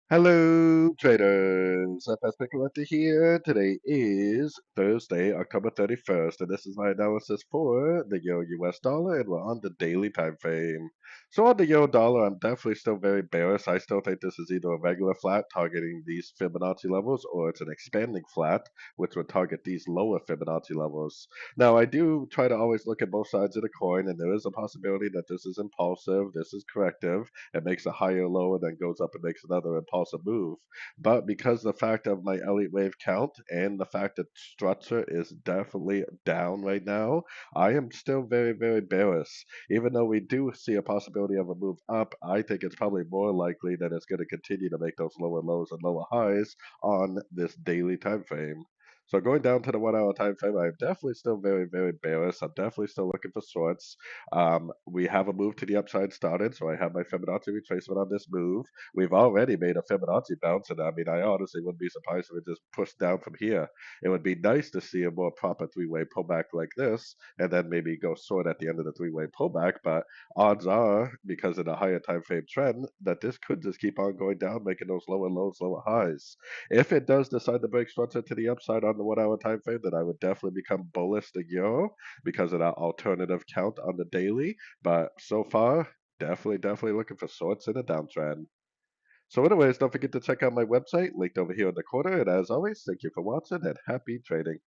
Hello, traders. FX Pip Collector here. Today is Thursday, October 31st, and this is my analysis for the Euro US dollar, and we're on the daily time frame. So on the Euro dollar, I'm definitely still very bearish. I still think this is either a regular flat targeting these Fibonacci levels, or it's an expanding flat, which would target these lower Fibonacci levels. Now, I do try to always look at both sides of the coin, and there is a possibility that this is impulsive, this is corrective. It makes a higher low and then goes up and makes another impulsive move. But because the fact of my Elliott wave count and the fact that structure is definitely down right now, I am still very, very bearish. Even though we do see a possibility of a move up, I think it's probably more likely that it's going to continue to make those lower lows and lower highs on this daily time frame. So going down to the 1 hour time frame, I'm definitely still very, very bearish. I'm definitely still looking for shorts. We have a move to the upside started, so I have my Fibonacci retracement on this move. We've already made a Fibonacci bounce, and I mean, I honestly wouldn't be surprised if it just pushed down from here. It would be nice to see a more proper three-way pullback like this, and then maybe go short at the end of the three-way pullback. But odds are, because of the higher time frame trend, that this could just keep on going down, making those lower lows, lower highs. If it does decide to break structure to the upside on the 1 hour time frame, then I would definitely become bullish the euro because of that alternative count on the daily. But so far, definitely looking for shorts in a downtrend. So anyways, don't forget to check out my website linked over here in the corner. And as always, thank you for watching and happy trading.